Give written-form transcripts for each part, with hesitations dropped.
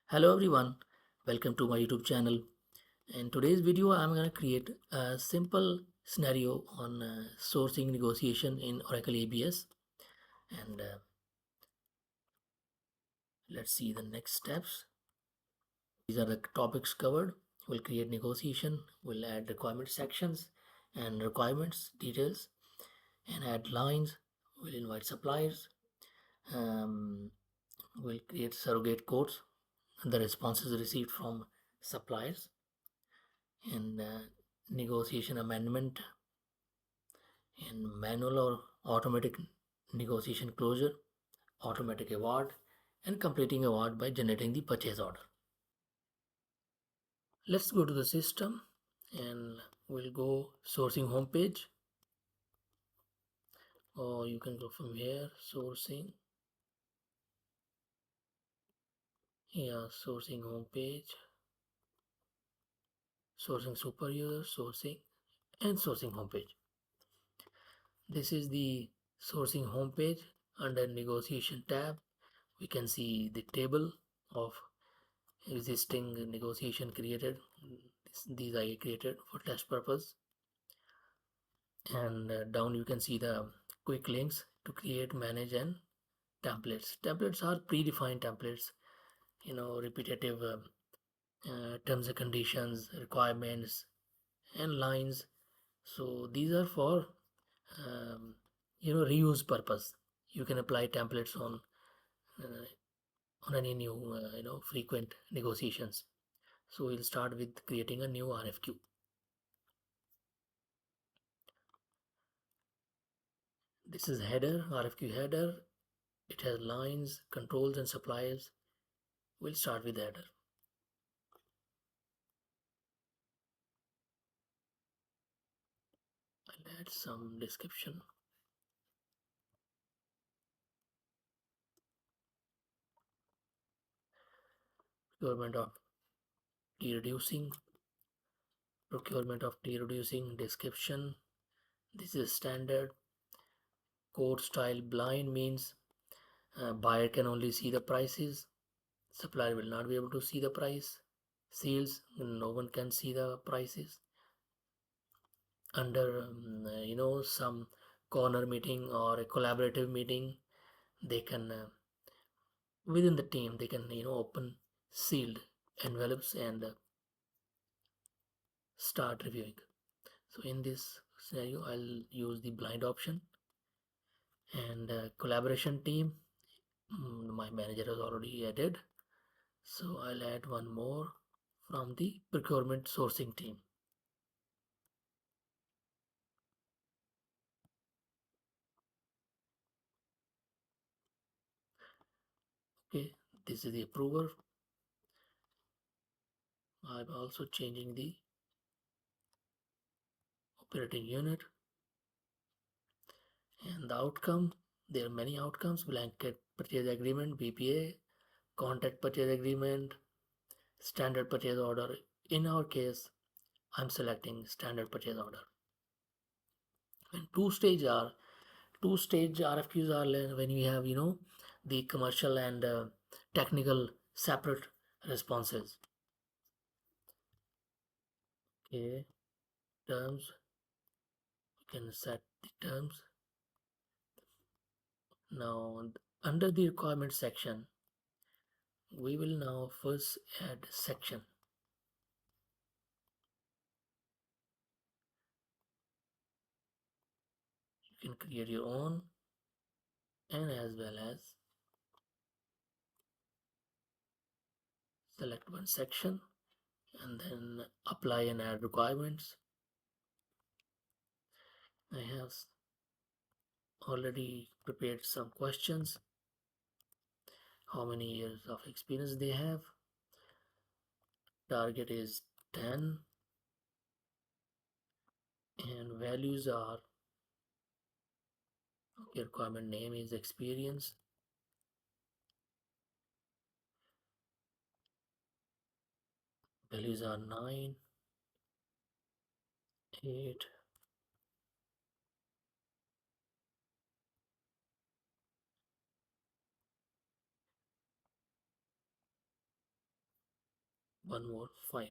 Hello everyone, welcome to my YouTube channel. In today's video, I'm going to create a simple scenario on sourcing negotiation in Oracle EBS. And let's see the next steps. These are the topics covered. We'll create negotiation, we'll add requirement sections and requirements details and add lines. We'll invite suppliers. Um, we'll create surrogate codes, the responses received from suppliers, and negotiation amendment and manual or automatic negotiation closure, automatic award, and completing award by generating the purchase order. Let's go to the system and we'll go sourcing homepage, or you can go from here, sourcing. Here, sourcing homepage, sourcing super user, sourcing, and sourcing homepage. This is the sourcing homepage. Under negotiation tab, we can see the table of existing negotiation created. These I created for test purpose, and down you can see the quick links to create, manage, and templates are predefined templates, repetitive terms and conditions, requirements, and lines. So these are for um, reuse purpose. You can apply templates uh, on any new frequent negotiations. So we'll start with creating a new RFQ. This is header, RFQ header. It has lines, controls, and suppliers. We'll start with header. I'll add some description. Procurement of reducing. Procurement of reducing description. This is standard. Code style blind means buyer can only see the prices. Supplier will not be able to see the price. Sales, no one can see the prices. Under some corner meeting or a collaborative meeting, they can within the team they can open sealed envelopes and start reviewing. So in this scenario, I'll use the blind option. And collaboration team, my manager has already added, so I'll add one more from the procurement sourcing team. Okay, this is the approver. I'm also changing the operating unit. And the outcome, there are many outcomes: blanket purchase agreement, BPA, contract purchase agreement, standard purchase order. In our case, I'm selecting standard purchase order. And two-stage RFQs are when you have the commercial and technical separate responses. Okay, terms, you can set the terms. Now under the requirement section, we will now first add section. You can create your own, and as well as select one section and then apply and add requirements. I have already prepared some questions. How many years of experience they have? Target is 10, and values are, okay, requirement name is experience. Values are 9, 8, one more 5.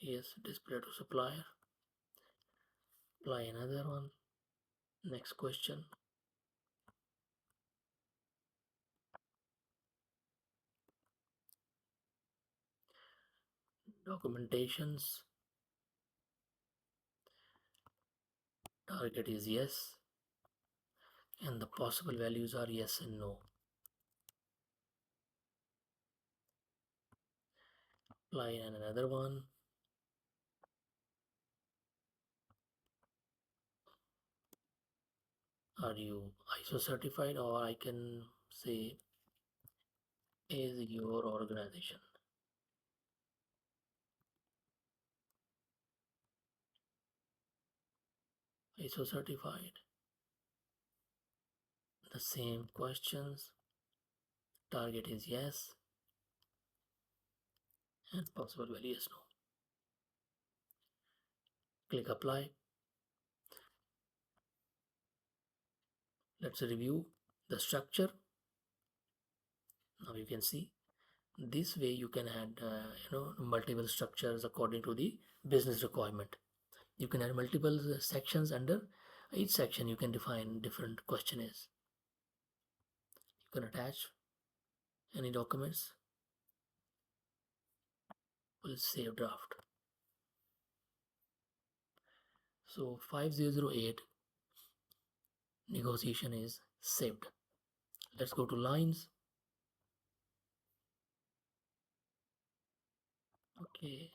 Yes, display to supplier. Apply another one. Next question. Documentations. Target is yes, and the possible values are yes and no. Apply another one. Are you ISO certified, or I can say is your organization ISO certified? The same questions. Target is yes, and possible value is no. Click apply. Let's review the structure. Now you can see this way you can add multiple structures according to the business requirement. You can add multiple sections. Under each section you can define different questionnaires. You can attach any documents. We'll save draft. So 5008 negotiation is saved. Let's go to lines. Okay,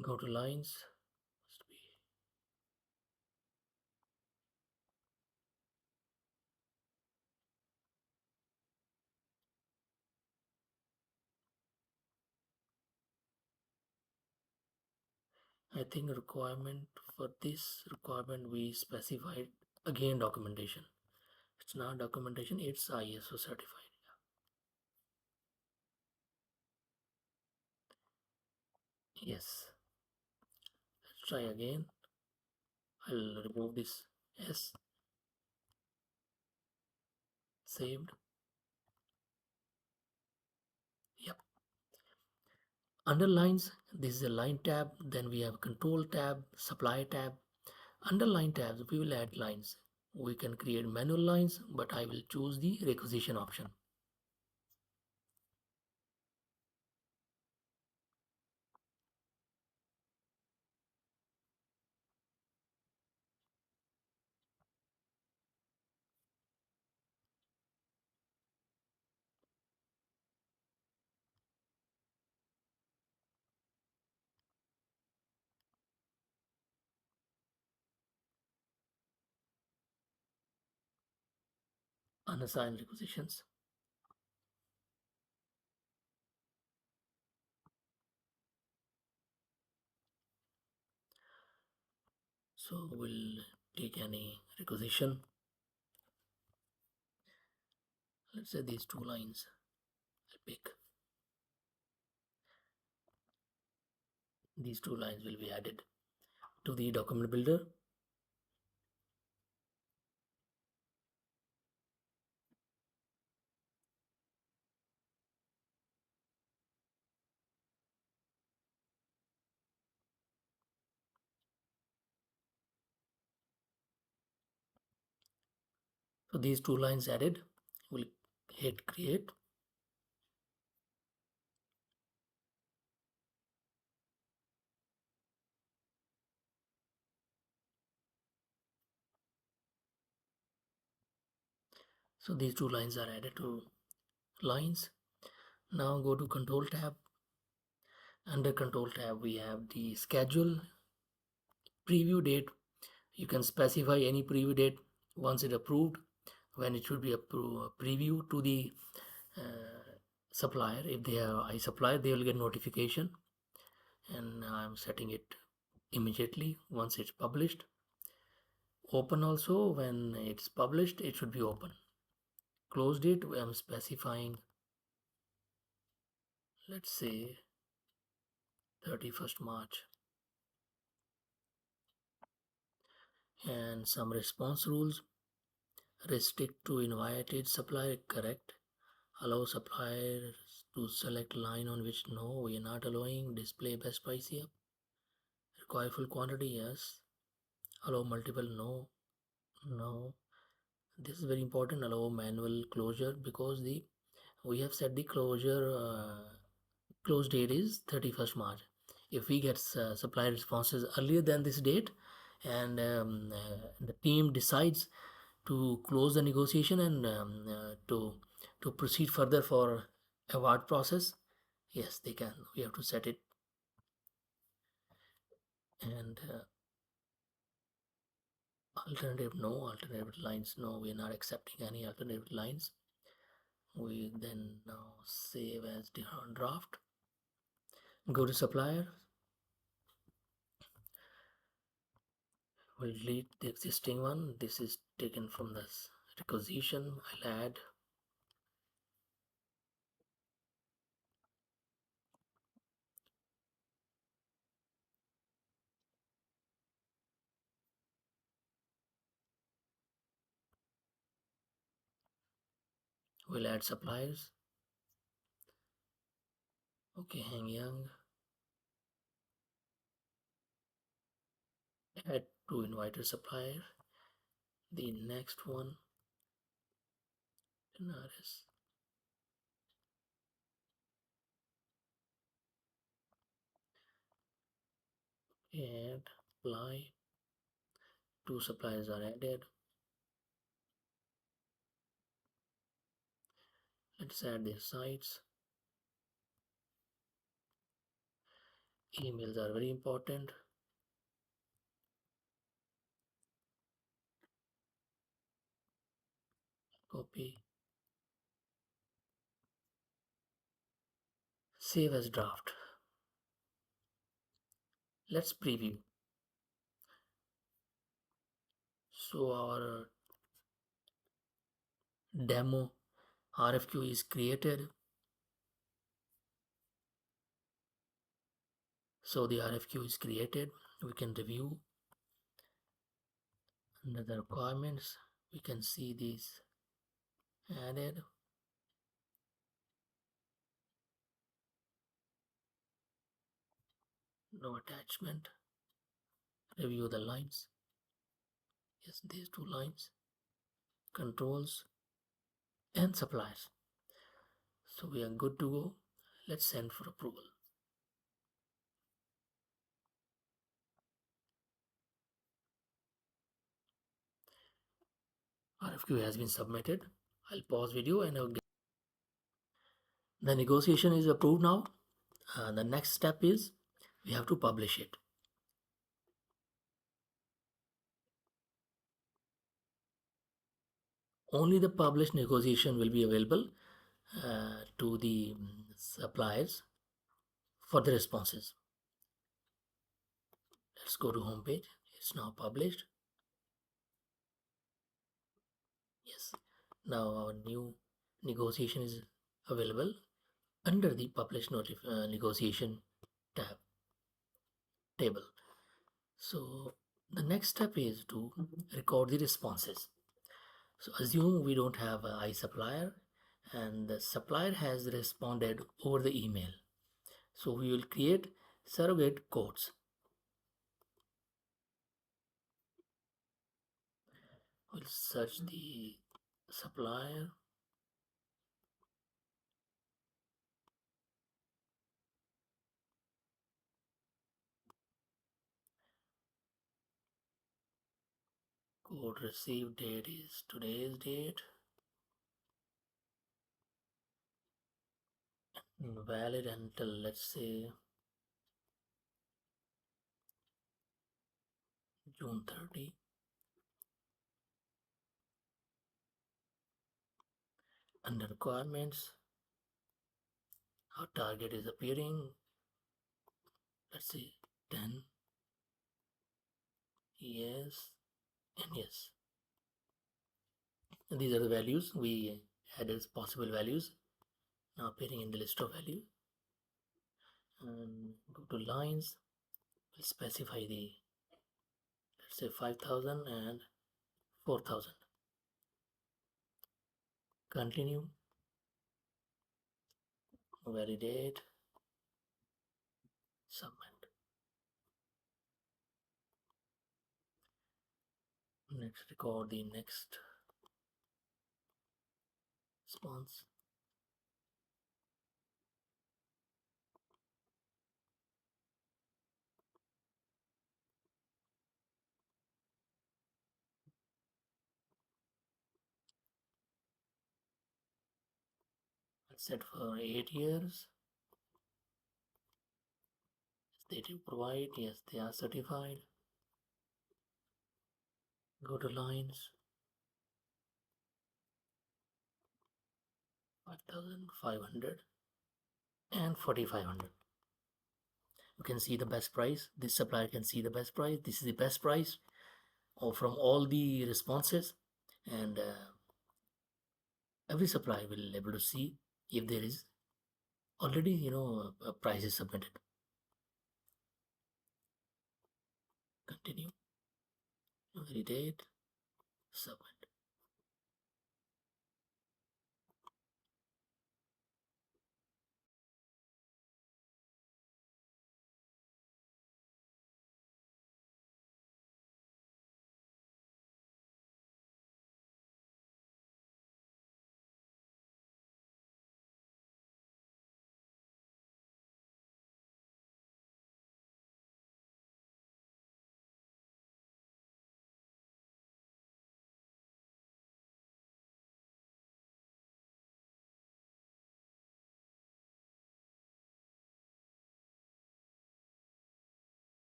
go to lines. Must be I think requirement for this requirement we specified again documentation. It's not documentation, it's ISO certified. Yes. Let's try again. I'll remove this S. Saved. Yep. Under lines, this is a line tab. Then we have control tab, supply tab. Under line tabs, we will add lines. We can create manual lines, but I will choose the requisition option. Unassigned requisitions. So we'll take any requisition. Let's say these two lines. I'll pick. These two lines will be added to the document builder. So these two lines added. We'll hit create. So these two lines are added to lines. Now go to control tab. Under control tab we have the schedule, preview date. You can specify any preview date once it approved, when it should be preview to the supplier. If they are iSupplier, they will get notification, and I'm setting it immediately once it's published. Open also, when it's published it should be open. Close date I'm specifying let's say 31st March. And some response rules: restrict to invited supplier, correct. Allow suppliers to select line on which no, we are not allowing. Display best price here. Require full quantity, yes. Allow multiple, no, no. This is very important. Allow manual closure because we have set the close date is 31st March. If we get supply responses earlier than this date, and the team decides to close the negotiation and to proceed further for award process, yes, they can. We have to set it. And alternative, no. Alternative lines, no. We are not accepting any alternative lines. We then now save as draft. Go to supplier. We'll delete the existing one. This is taken from this requisition. I'll add. We'll add suppliers. Okay, Hang Young. Add to inviter supplier. The next one, Tenaris. Add, apply. Two suppliers are added. Let's add their sites. Emails are very important. Copy. Save as draft. Let's preview. So our demo RFQ is created. So the RFQ is created. We can review under the requirements. We can see these added. No attachment. Review the lines. Yes, these two lines. Controls and suppliers. So we are good to go. Let's send for approval. RFQ has been submitted. I'll pause video and the negotiation is approved now. The next step is we have to publish it. Only the published negotiation will be available to the suppliers for the responses. Let's go to home page. It's now published. Yes. Now our new negotiation is available under the published negotiation table. So the next step is to record the responses. So assume we don't have a iSupplier and the supplier has responded over the email. So we will create surrogate codes. We'll search the supplier. Code received date is today's date. Valid until, let's say, June 30. Under requirements, our target is appearing, let's say 10, yes, and yes. And these are the values we added as possible values now appearing in the list of value. and go to lines. We'll specify the, let's say 5,000 and 4,000. Continue, validate, submit. Let's record the next response. Let's set for 8 years. They do provide, yes, they are certified. Go to lines, 5,500 and 4,500. You can see the best price. This supplier can see the best price. This is the best price from all the responses, and every supplier will be able to see if there is already a price is submitted. Continue, validate, submit.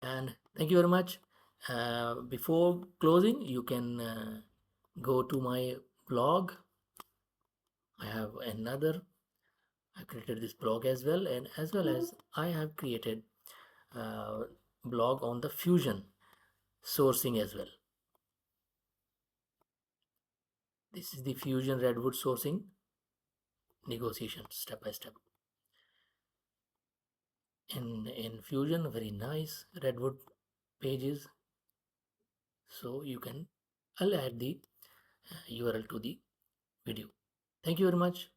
And thank you very much. Before closing, you can go to my blog. I have another. I created this blog as well, and as well as I have created a blog on the Fusion sourcing as well. This is the Fusion Redwood sourcing negotiation step by step. In Fusion, very nice Redwood pages. So you can, I'll add the URL to the video. Thank you very much.